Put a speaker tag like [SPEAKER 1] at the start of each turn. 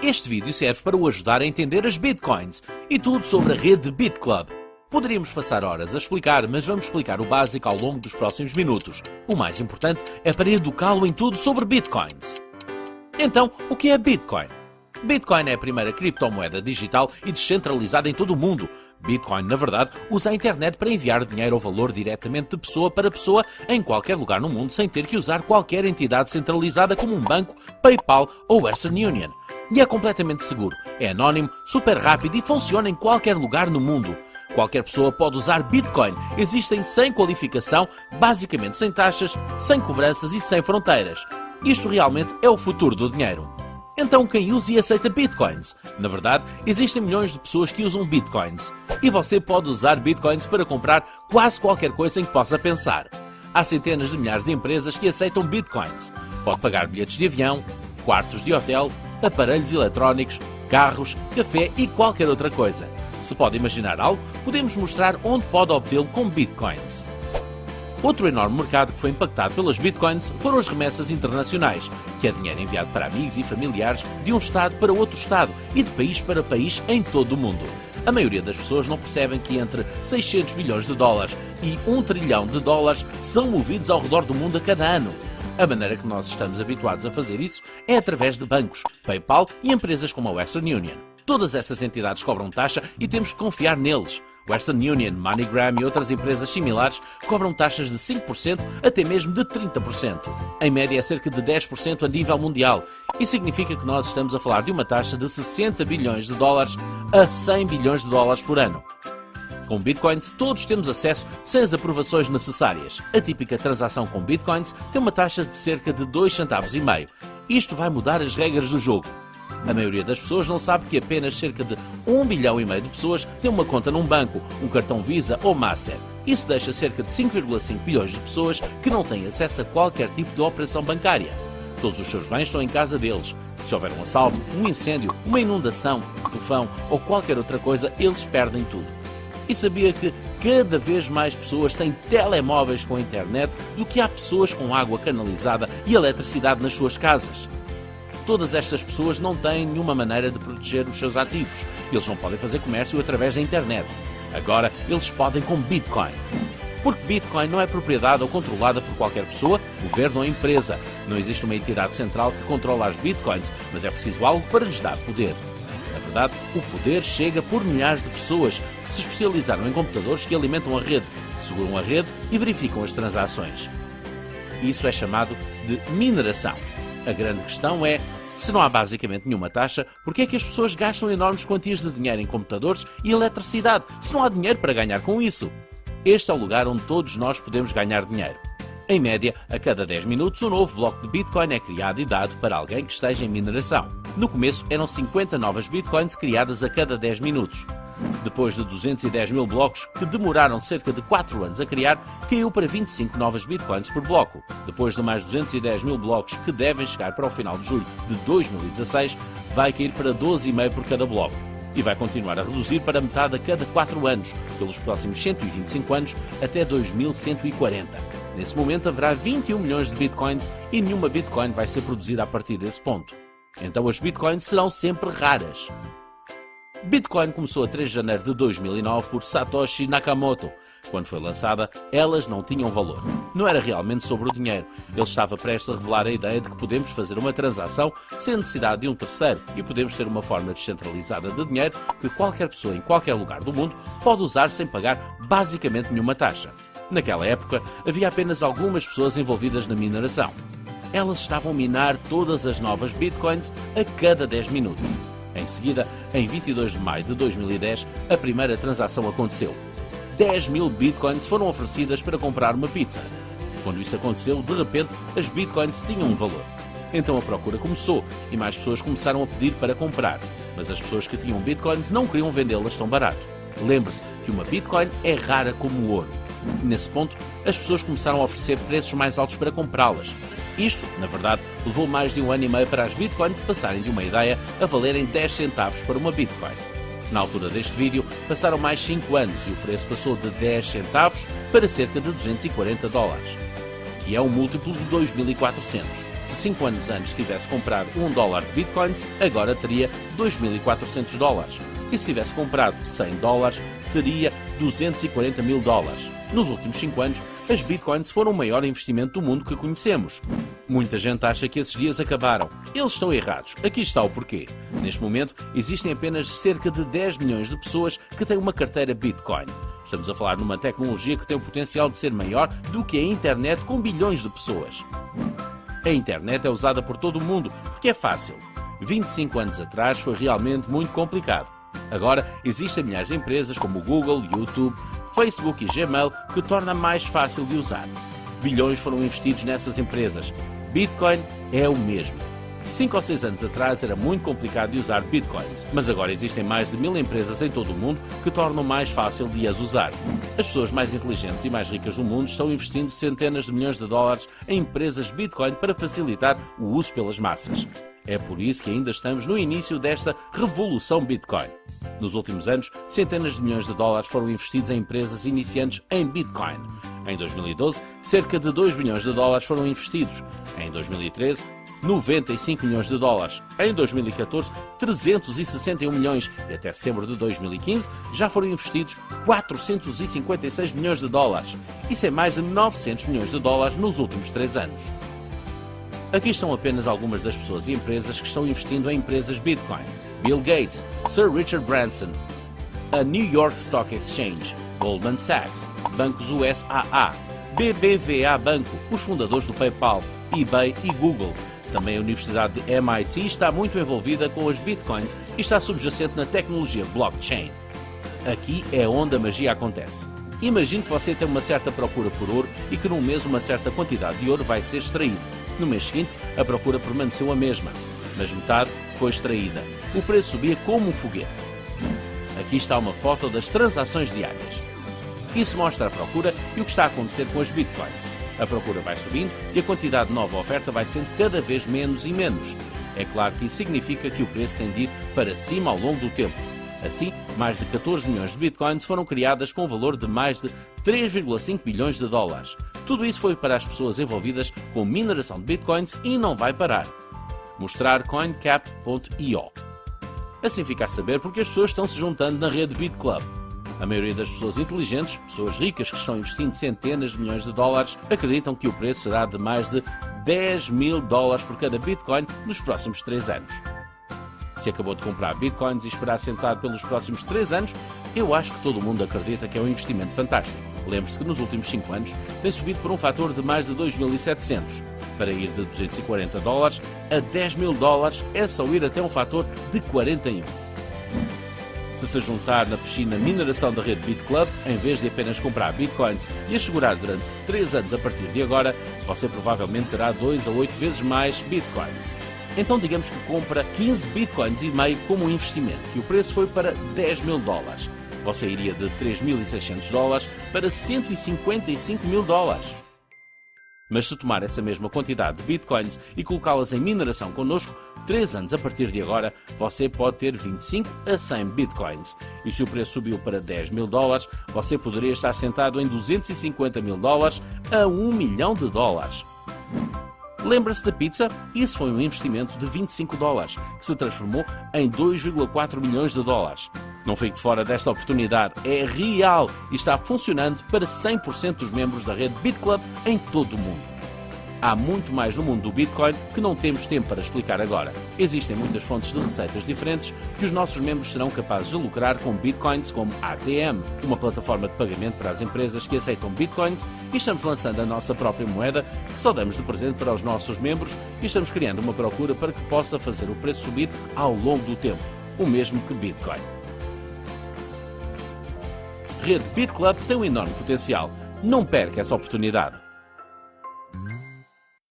[SPEAKER 1] Este vídeo serve para o ajudar a entender as Bitcoins e tudo sobre a rede BitClub. Poderíamos passar horas a explicar, mas vamos explicar o básico ao longo dos próximos minutos. O mais importante é para educá-lo em tudo sobre Bitcoins. Então, o que é Bitcoin? Bitcoin é a primeira criptomoeda digital e descentralizada em todo o mundo. Bitcoin, na verdade, usa a internet para enviar dinheiro ou valor diretamente de pessoa para pessoa em qualquer lugar no mundo sem ter que usar qualquer entidade centralizada como um banco, PayPal ou Western Union. E é completamente seguro, é anónimo, super rápido e funciona em qualquer lugar no mundo. Qualquer pessoa pode usar Bitcoin. Existem sem qualificação, basicamente sem taxas, sem cobranças e sem fronteiras. Isto realmente é o futuro do dinheiro. Então quem usa e aceita Bitcoins? Na verdade, existem milhões de pessoas que usam Bitcoins. E você pode usar Bitcoins para comprar quase qualquer coisa em que possa pensar. Há centenas de milhares de empresas que aceitam Bitcoins. Pode pagar bilhetes de avião, quartos de hotel, aparelhos eletrónicos, carros, café e qualquer outra coisa. Se pode imaginar algo, podemos mostrar onde pode obtê-lo com Bitcoins. Outro enorme mercado que foi impactado pelas Bitcoins foram as remessas internacionais, que é dinheiro enviado para amigos e familiares de um estado para outro estado e de país para país em todo o mundo. A maioria das pessoas não percebem que entre 600 bilhões de dólares e 1 trilhão de dólares são movidos ao redor do mundo a cada ano. A maneira que nós estamos habituados a fazer isso é através de bancos, PayPal e empresas como a Western Union. Todas essas entidades cobram taxa e temos que confiar neles. Western Union, MoneyGram e outras empresas similares cobram taxas de 5% até mesmo de 30%. Em média é cerca de 10% a nível mundial. Isso significa que nós estamos a falar de uma taxa de 60 bilhões de dólares a 100 bilhões de dólares por ano. Com Bitcoins, todos temos acesso sem as aprovações necessárias. A típica transação com Bitcoins tem uma taxa de cerca de 2,5 centavos. Isto vai mudar as regras do jogo. A maioria das pessoas não sabe que apenas cerca de 1,5 bilhão de pessoas têm uma conta num banco, um cartão Visa ou Master. Isso deixa cerca de 5,5 bilhões de pessoas que não têm acesso a qualquer tipo de operação bancária. Todos os seus bens estão em casa deles. Se houver um assalto, um incêndio, uma inundação, um tufão ou qualquer outra coisa, eles perdem tudo. E sabia que cada vez mais pessoas têm telemóveis com internet do que há pessoas com água canalizada e eletricidade nas suas casas? Todas estas pessoas não têm nenhuma maneira de proteger os seus ativos. Eles não podem fazer comércio através da internet. Agora, eles podem com Bitcoin. Porque Bitcoin não é propriedade ou controlada por qualquer pessoa, governo ou empresa. Não existe uma entidade central que controla as Bitcoins, mas é preciso algo para lhes dar poder. Na verdade, o poder chega por milhares de pessoas que se especializaram em computadores que alimentam a rede, seguram a rede e verificam as transações. Isso é chamado de mineração. A grande questão é, se não há basicamente nenhuma taxa, por que é que as pessoas gastam enormes quantias de dinheiro em computadores e eletricidade, se não há dinheiro para ganhar com isso? Este é o lugar onde todos nós podemos ganhar dinheiro. Em média, a cada 10 minutos, um novo bloco de Bitcoin é criado e dado para alguém que esteja em mineração. No começo, eram 50 novas Bitcoins criadas a cada 10 minutos. Depois de 210 mil blocos, que demoraram cerca de 4 anos a criar, caiu para 25 novas Bitcoins por bloco. Depois de mais 210 mil blocos, que devem chegar para o final de julho de 2016, vai cair para 12,5 por cada bloco. E vai continuar a reduzir para metade a cada 4 anos, pelos próximos 125 anos até 2140. Nesse momento haverá 21 milhões de Bitcoins e nenhuma Bitcoin vai ser produzida a partir desse ponto. Então as Bitcoins serão sempre raras. Bitcoin começou a 3 de janeiro de 2009 por Satoshi Nakamoto. Quando foi lançada, elas não tinham valor. Não era realmente sobre o dinheiro. Ele estava prestes a revelar a ideia de que podemos fazer uma transação sem necessidade de um terceiro e podemos ter uma forma descentralizada de dinheiro que qualquer pessoa em qualquer lugar do mundo pode usar sem pagar basicamente nenhuma taxa. Naquela época, havia apenas algumas pessoas envolvidas na mineração. Elas estavam a minar todas as novas Bitcoins a cada 10 minutos. Em seguida, em 22 de maio de 2010, a primeira transação aconteceu. 10 mil Bitcoins foram oferecidas para comprar uma pizza. Quando isso aconteceu, de repente, as Bitcoins tinham um valor. Então a procura começou e mais pessoas começaram a pedir para comprar. Mas as pessoas que tinham Bitcoins não queriam vendê-las tão barato. Lembre-se que uma Bitcoin é rara como o ouro. Nesse ponto, as pessoas começaram a oferecer preços mais altos para comprá-las. Isto, na verdade, levou mais de 1 ano e meio para as Bitcoins passarem de uma ideia a valerem 10 centavos para uma Bitcoin. Na altura deste vídeo, passaram mais 5 anos e o preço passou de 10 centavos para cerca de 240 dólares, que é um múltiplo de 2.400. Se 5 anos antes tivesse comprado $1 de bitcoins, agora teria $2.400. E se tivesse comprado $100, teria $240 mil. Nos últimos 5 anos, as bitcoins foram o maior investimento do mundo que conhecemos. Muita gente acha que esses dias acabaram. Eles estão errados. Aqui está o porquê. Neste momento, existem apenas cerca de 10 milhões de pessoas que têm uma carteira Bitcoin. Estamos a falar numa tecnologia que tem o potencial de ser maior do que a internet com bilhões de pessoas. A internet é usada por todo o mundo porque é fácil. 25 anos atrás foi realmente muito complicado. Agora, existem milhares de empresas como o Google, YouTube, Facebook e Gmail que torna mais fácil de usar. Bilhões foram investidos nessas empresas. Bitcoin é o mesmo. 5 ou 6 anos atrás era muito complicado de usar bitcoins, mas agora existem mais de 1000 empresas em todo o mundo que tornam mais fácil de as usar. As pessoas mais inteligentes e mais ricas do mundo estão investindo centenas de milhões de dólares em empresas Bitcoin para facilitar o uso pelas massas. É por isso que ainda estamos no início desta revolução Bitcoin. Nos últimos anos, centenas de milhões de dólares foram investidos em empresas iniciantes em Bitcoin. Em 2012, cerca de 2 bilhões de dólares foram investidos. Em 2013, 95 milhões de dólares. Em 2014, 361 milhões. E até setembro de 2015, já foram investidos 456 milhões de dólares. Isso é mais de 900 milhões de dólares nos últimos 3 anos. Aqui estão apenas algumas das pessoas e empresas que estão investindo em empresas Bitcoin. Bill Gates, Sir Richard Branson, a New York Stock Exchange, Goldman Sachs, bancos USAA, BBVA Banco, os fundadores do PayPal, eBay e Google. Também a Universidade de MIT está muito envolvida com as Bitcoins e está subjacente na tecnologia blockchain. Aqui é onde a magia acontece. Imagine que você tem uma certa procura por ouro e que num mês uma certa quantidade de ouro vai ser extraído. No mês seguinte, a procura permaneceu a mesma, mas metade foi extraída. O preço subia como um foguete. Aqui está uma foto das transações diárias. Isso mostra a procura e o que está a acontecer com as Bitcoins. A procura vai subindo e a quantidade de nova oferta vai sendo cada vez menos e menos. É claro que isso significa que o preço tem de ir para cima ao longo do tempo. Assim, mais de 14 milhões de bitcoins foram criadas com um valor de mais de 3,5 bilhões de dólares. Tudo isso foi para as pessoas envolvidas com mineração de bitcoins e não vai parar. Mostrar coincap.io. Assim fica a saber porque as pessoas estão se juntando na rede BitClub. A maioria das pessoas inteligentes, pessoas ricas que estão investindo centenas de milhões de dólares, acreditam que o preço será de mais de 10 mil dólares por cada Bitcoin nos próximos 3 anos. Se acabou de comprar Bitcoins e esperar sentado pelos próximos 3 anos, eu acho que todo mundo acredita que é um investimento fantástico. Lembre-se que nos últimos 5 anos tem subido por um fator de mais de 2.700. Para ir de 240 dólares a 10 mil dólares é só ir até um fator de 41. Se juntar na piscina mineração da rede BitClub, em vez de apenas comprar Bitcoins e assegurar durante 3 anos a partir de agora, você provavelmente terá 2 a 8 vezes mais Bitcoins. Então digamos que compra 15 Bitcoins e meio como um investimento e o preço foi para 10 mil dólares. Você iria de 3.600 dólares para 155 mil dólares. Mas se tomar essa mesma quantidade de Bitcoins e colocá-las em mineração connosco, 3 anos a partir de agora, você pode ter 25 a 100 Bitcoins. E se o preço subiu para 10 mil dólares, você poderia estar sentado em 250 mil dólares a 1 milhão de dólares. Lembra-se da pizza? Isso foi um investimento de 25 dólares, que se transformou em 2,4 milhões de dólares. Não fique de fora desta oportunidade, é real e está funcionando para 100% dos membros da rede BitClub em todo o mundo. Há muito mais no mundo do Bitcoin que não temos tempo para explicar agora. Existem muitas fontes de receitas diferentes que os nossos membros serão capazes de lucrar com Bitcoins como ATM, uma plataforma de pagamento para as empresas que aceitam Bitcoins, e estamos lançando a nossa própria moeda que só damos de presente para os nossos membros e estamos criando uma procura para que possa fazer o preço subir ao longo do tempo, o mesmo que Bitcoin. Rede BitClub tem um enorme potencial. Não perca essa oportunidade.